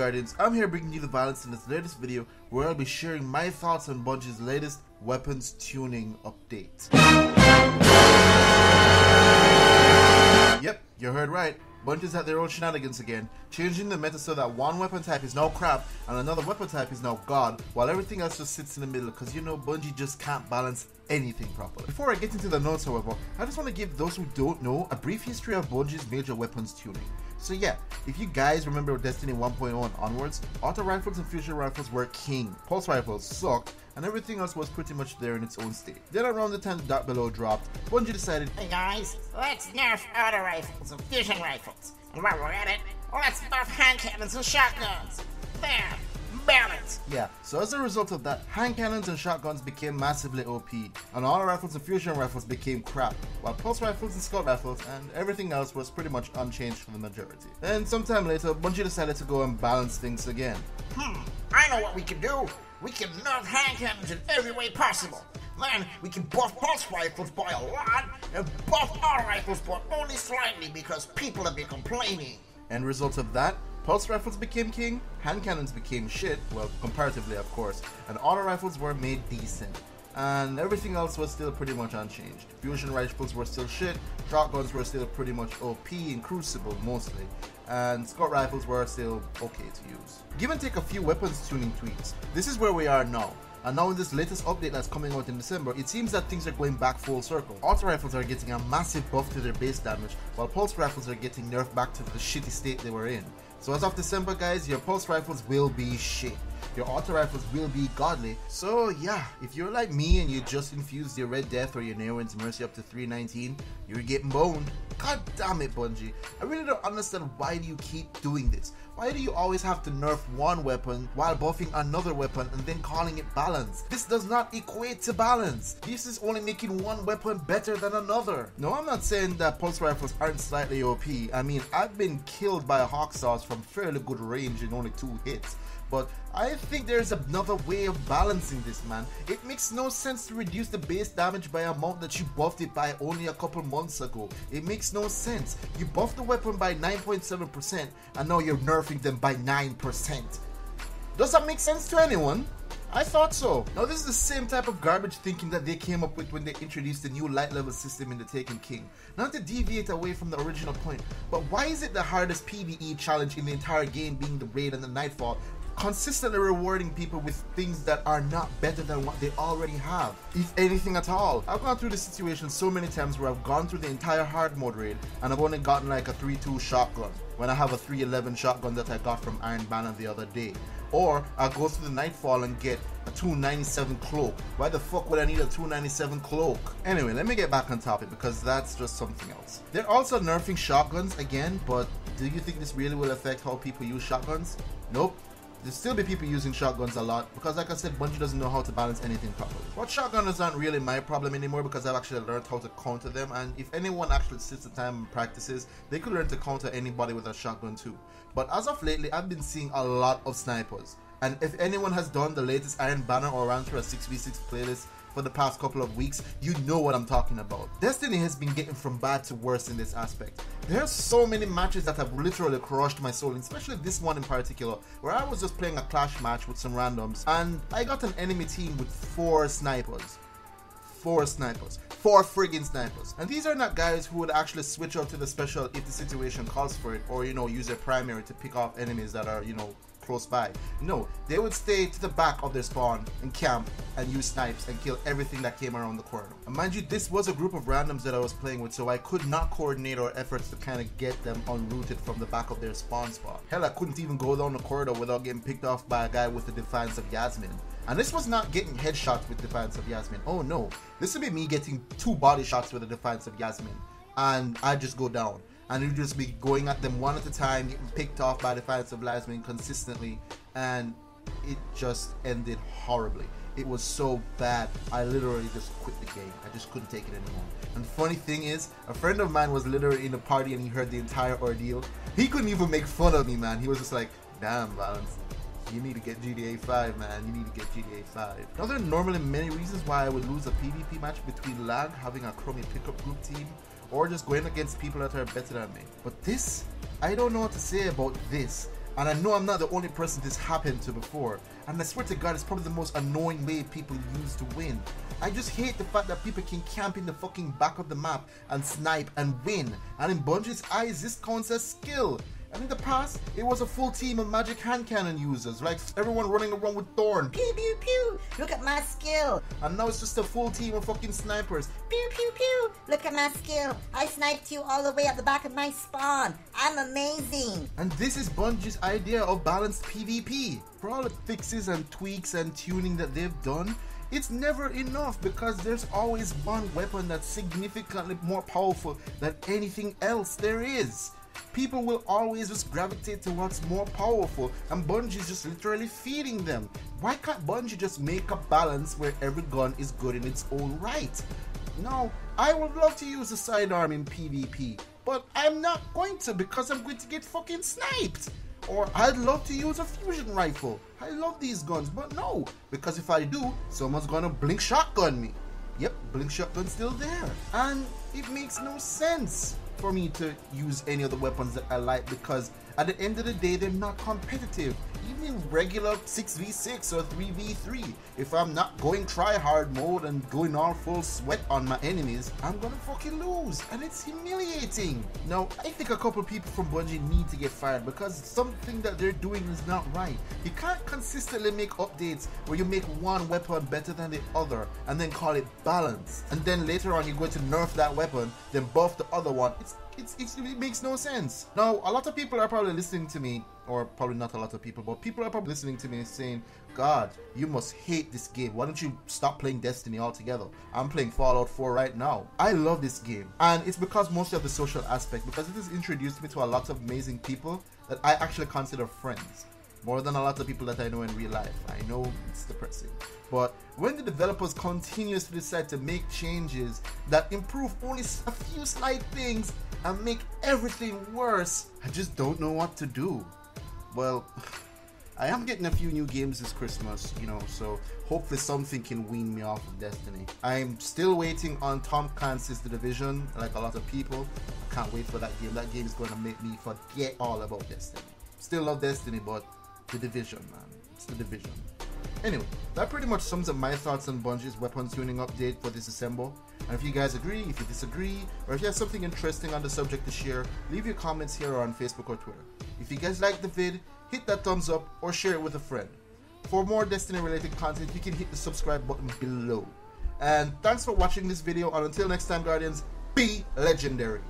Guardians, I'm here bringing you the balance in this latest video where I'll be sharing my thoughts on Bungie's latest weapons tuning update. Yep, you heard right. Bungie's had their own shenanigans again, changing the meta so that one weapon type is now crap and another weapon type is now god, while everything else just sits in the middle because you know Bungie just can't balance anything properly. Before I get into the notes however, I just want to give those who don't know a brief history of Bungie's major weapons tuning. So yeah, if you guys remember Destiny 1.1 onwards, auto rifles and fusion rifles were king, pulse rifles sucked, and everything else was pretty much there in its own state. Then around the time the Dark Below dropped, Bungie decided, hey guys, let's nerf auto rifles and fusion rifles. And while we're at it, let's buff hand cannons and shotguns. There, balance. Yeah, so as a result of that, hand cannons and shotguns became massively OP, and auto rifles and fusion rifles became crap, while pulse rifles and scout rifles and everything else was pretty much unchanged for the majority. Then sometime later, Bungie decided to go and balance things again. I know what we can do. We can nerf hand cannons in every way possible. Then we can buff pulse rifles by a lot and buff auto rifles but only slightly because people have been complaining. End result of that, pulse rifles became king, hand cannons became shit, well comparatively of course, and auto rifles were made decent. And everything else was still pretty much unchanged. Fusion rifles were still shit, shotguns were still pretty much OP in Crucible mostly, and scout rifles were still okay to use. Give and take a few weapons tuning tweaks, this is where we are now. And now in this latest update that's coming out in December, it seems that things are going back full circle. Auto rifles are getting a massive buff to their base damage, while pulse rifles are getting nerfed back to the shitty state they were in. So as of December guys, your pulse rifles will be shit. Your auto rifles will be godly. So yeah, if you're like me and you just infused your Red Death or your Neowin's Mercy up to 319, you're getting boned. God damn it Bungie. I really don't understand why do you keep doing this. Why do you always have to nerf one weapon while buffing another weapon and then calling it balance? This does not equate to balance. This is only making one weapon better than another. No, I'm not saying that pulse rifles aren't slightly OP. I mean, I've been killed by hawksaws from fairly good range in only 2 hits. But I think there's another way of balancing this, man. It makes no sense to reduce the base damage by an amount that you buffed it by only a couple months ago. It makes no sense. You buffed the weapon by 9.7% and now you're nerfing them by 9%. Does that make sense to anyone? I thought so. Now this is the same type of garbage thinking that they came up with when they introduced the new light level system in the Taken King. Not to deviate away from the original point, but why is it the hardest PvE challenge in the entire game being the raid and the nightfall, consistently rewarding people with things that are not better than what they already have, if anything at all? I've gone through this situation so many times where I've gone through the entire hard mode raid and I've only gotten like a 3.2 shotgun when I have a 3.11 shotgun that I got from Iron Banner the other day. Or I'll go through the nightfall and get a 297 cloak. Why the fuck would I need a 297 cloak? Anyway, let me get back on topic because that's just something else. They're also nerfing shotguns again, but do you think this really will affect how people use shotguns? Nope. There'll still be people using shotguns a lot because like I said, Bungie doesn't know how to balance anything properly. But shotguns aren't really my problem anymore because I've actually learned how to counter them, and if anyone actually sits the time and practices, they could learn to counter anybody with a shotgun too. But as of lately, I've been seeing a lot of snipers, and if anyone has done the latest Iron Banner or ran through a 6v6 playlist for the past couple of weeks, you know what I'm talking about. Destiny has been getting from bad to worse in this aspect. There are so many matches that have literally crushed my soul, especially this one in particular, where I was just playing a clash match with some randoms and I got an enemy team with 4 snipers. 4 friggin' snipers. And these are not guys who would actually switch out to the special if the situation calls for it, or you know, use their primary to pick off enemies that are, you know, close by. No, they would stay to the back of their spawn and camp and use snipes and kill everything that came around the corner. And mind you, this was a group of randoms that I was playing with, so I could not coordinate our efforts to kind of get them unrooted from the back of their spawn spot. Hell, I couldn't even go down the corridor without getting picked off by a guy with the Defiance of Yasmin. And this was not getting headshots with Defiance of Yasmin. Oh no, this would be me getting 2 body shots with the Defiance of Yasmin and I just go down. And it would just be going at them one at a time, getting picked off by Defiance of Yasmin consistently, and it just ended horribly. It was so bad, I literally just quit the game. I just couldn't take it anymore. And the funny thing is, a friend of mine was literally in the party and he heard the entire ordeal. He couldn't even make fun of me, man. He was just like, damn, Valence, you need to get GTA 5, man. You need to get GTA 5. Now, there are normally many reasons why I would lose a PvP match between lag, having a crummy pickup group team, or just going against people that are better than me. But this, I don't know what to say about this. And I know I'm not the only person this happened to before. And I swear to God, it's probably the most annoying way people use to win. I just hate the fact that people can camp in the fucking back of the map and snipe and win. And in Bungie's eyes, this counts as skill. And in the past, it was a full team of magic hand cannon users, like everyone running around with Thorn. Pew pew pew, look at my skill. And now it's just a full team of fucking snipers. Pew pew pew, look at my skill. I sniped you all the way at the back of my spawn. I'm amazing. And this is Bungie's idea of balanced PvP. For all the fixes and tweaks and tuning that they've done, it's never enough because there's always one weapon that's significantly more powerful than anything else there is. People will always just gravitate to what's more powerful, and Bungie's just literally feeding them. Why can't Bungie just make a balance where every gun is good in its own right? No, I would love to use a sidearm in PvP, but I'm not going to because I'm going to get fucking sniped. Or I'd love to use a fusion rifle. I love these guns, but no, because if I do, someone's gonna blink shotgun me. Yep, blink shotgun's still there. And it makes no sense for me to use any of the weapons that I like because at the end of the day, they're not competitive. Even in regular 6v6 or 3v3, if I'm not going try hard mode and going all full sweat on my enemies, I'm gonna fucking lose, and it's humiliating. Now, I think a couple people from Bungie need to get fired because something that they're doing is not right. You can't consistently make updates where you make one weapon better than the other and then call it balanced, and then later on you're going to nerf that weapon, then buff the other one. It makes no sense. Now, a lot of people are probably listening to me, or probably not a lot of people, but people are probably listening to me saying, God, you must hate this game. Why don't you stop playing Destiny altogether? I'm playing Fallout 4 right now. I love this game. And it's because mostly of the social aspect, because it has introduced me to a lot of amazing people that I actually consider friends. More than a lot of people that I know in real life. I know it's depressing. But when the developers continuously decide to make changes that improve only a few slight things and make everything worse, I just don't know what to do. Well, I am getting a few new games this Christmas, you know, so hopefully something can wean me off of Destiny. I'm still waiting on Tom Clancy's The Division, like a lot of people. I can't wait for that game. That game is going to make me forget all about Destiny. Still love Destiny, but The Division, man. It's The Division. Anyway, that pretty much sums up my thoughts on Bungie's weapon tuning update for this December. And if you guys agree, if you disagree, or if you have something interesting on the subject to share, leave your comments here or on Facebook or Twitter. If you guys like the vid, hit that thumbs up or share it with a friend. For more Destiny related content, you can hit the subscribe button below. And thanks for watching this video, and until next time, Guardians, be legendary.